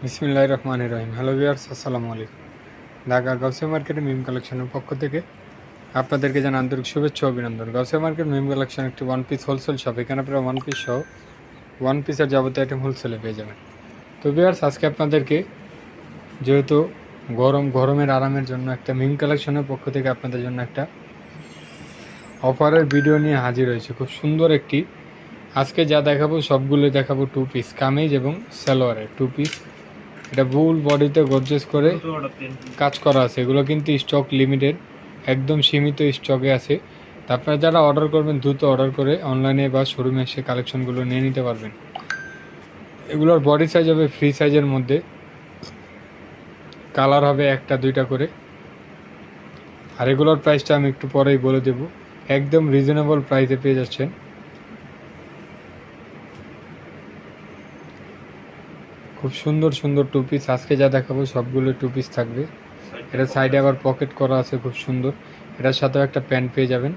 বিসমিল্লাহির রহমানির রহিম। Hello viewers, আসসালামু আলাইকুম। ঢাকা গাউসিয়া মার্কেটে মিম কালেকশনের পক্ষ থেকে আপনাদেরকে জানাই আন্তরিক শুভেচ্ছা ও অভিনন্দন। গাউসিয়া মার্কেট মিম কালেকশন একটি ওয়ান পিস হোলসেল শপ। এখানে আপনারা ওয়ান পিস সহ ওয়ান পিসের যাবতীয় আইটেম হোলসেলে পেয়ে যাবেন। তো ভিউয়ার্স, আজকে আপনাদেরকে যেহেতু গরমের আরামের জন্য একটা মিম কালেকশনের পক্ষ থেকে আপনাদের জন্য একটা অফারের ভিডিও নিয়ে হাজির হয়েছে। খুব সুন্দর একটি আজকে যা দেখাবো সবগুলোই দেখাবো টু পিস কামিজ এবং সালোয়ারের টু পিস। এটা ফুল বডিতে গর্জেস করে কাজ করা আছে। এগুলো কিন্তু স্টক লিমিটেড, একদম সীমিত স্টকে আছে। তা আপনারা যারা অর্ডার করবেন দ্রুত অর্ডার করে অনলাইনে বা শোরুমে এসে কালেকশনগুলো নিয়ে নিতে পারবেন। এগুলোর বডি সাইজ হবে ফ্রি সাইজের মধ্যে, কালার হবে একটা দুইটা করে। আর এগুলোর প্রাইসটা আমি একটু পরেই বলে দেব। একদম রিজনেবল প্রাইসে পেয়ে যাচ্ছেন। খুব সুন্দর সুন্দর টু পিস আজকে যা দেখাবো সবগুলো টু পিস থাকবে। এটা সাইডে আবার পকেট করা আছে, খুব সুন্দর। এটার সাথেও একটা প্যান্ট পেয়ে যাবেন।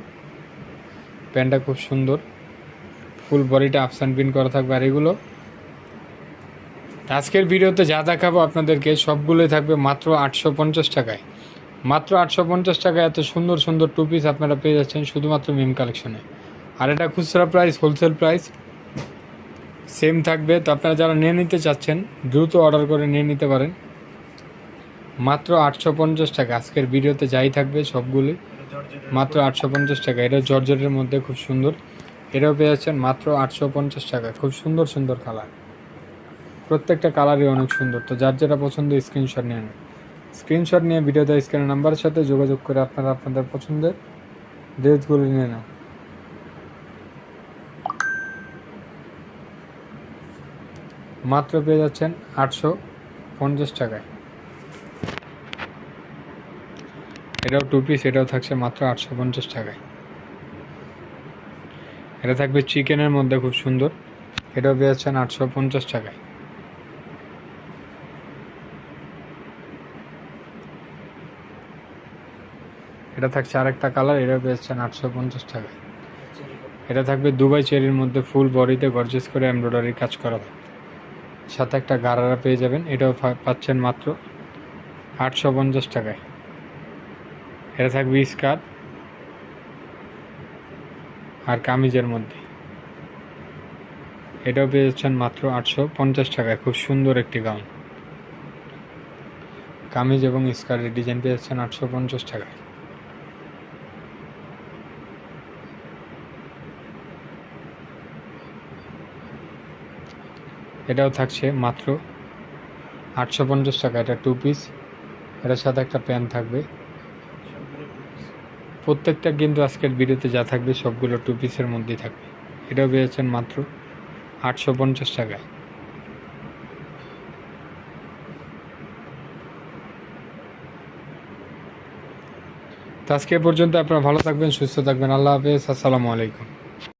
প্যান্টটা খুব সুন্দর, ফুল বডিটা আফসান পিন করা থাকবে। আর এগুলো আজকের ভিডিওতে যা দেখাবো আপনাদেরকে সবগুলোই থাকবে মাত্র 850 টাকায়। মাত্র 850 টাকায় এত সুন্দর সুন্দর টু পিস আপনারা পেয়ে যাচ্ছেন শুধুমাত্র মিম কালেকশনে। আর এটা খুচরা প্রাইস, হোলসেল প্রাইস সেম থাকবে। তো আপনারা যারা নিয়ে নিতে চাচ্ছেন দ্রুত অর্ডার করে নিয়ে নিতে পারেন মাত্র 850 টাকা। আজকের ভিডিওতে যাই থাকবে সবগুলি মাত্র 850 টাকা। এটা জর্জেটের মধ্যে খুব সুন্দর, এটাও পেয়ে যাচ্ছেন মাত্র 850 টাকা। খুব সুন্দর সুন্দর কালার, প্রত্যেকটা কালারই অনেক সুন্দর। তো যার যেটা পছন্দ স্ক্রিনশট নিয়ে নেন। স্ক্রিনশট নিয়ে ভিডিওতে স্ক্রিনের নাম্বারের সাথে যোগাযোগ করে আপনারা আপনাদের পছন্দের ড্রেসগুলি নিয়ে নেন। মাত্র পেয়ে যাচ্ছেন 850 টাকায়। এটাও টু পিস, এটাও থাকছে মাত্র 850 টাকায়। এটা থাকবে চিকেনের মধ্যে খুব সুন্দর, এটাও পেয়ে যাচ্ছেন 850 টাকায়। এটা থাকছে আরেকটা কালার, এটাও পেয়ে যাচ্ছেন 850 টাকায়। এটা থাকবে দুবাই চেরির মধ্যে ফুল বডিতে গর্জেস করে এমব্রয়ডারি কাজ করা, সাথে একটা গারারা পেয়ে যাবেন। এটাও পাচ্ছেন মাত্র 850 টাকায়। এটা থাকবে স্কার্ট আর কামিজের মধ্যে, এটাও পেয়ে যাচ্ছেন মাত্র 850 টাকায়। খুব সুন্দর একটি গাউন, কামিজ এবং স্কার্টের ডিজাইন পেয়ে যাচ্ছেন 850 টাকায়। এটাও থাকছে মাত্র 850 টাকা। এটা টু পিস, এটার সাথে একটা প্যান্ট থাকবে। প্রত্যেকটা কিন্তু আজকের ভিডিওতে যা থাকবে সবগুলো টু পিসের মধ্যেই থাকবে। এটাও পেয়েছেন মাত্র 850 টাকায়। তো আজকে পর্যন্ত আপনারা ভালো থাকবেন, সুস্থ থাকবেন। আল্লাহ হাফেজ, আসসালামু আলাইকুম।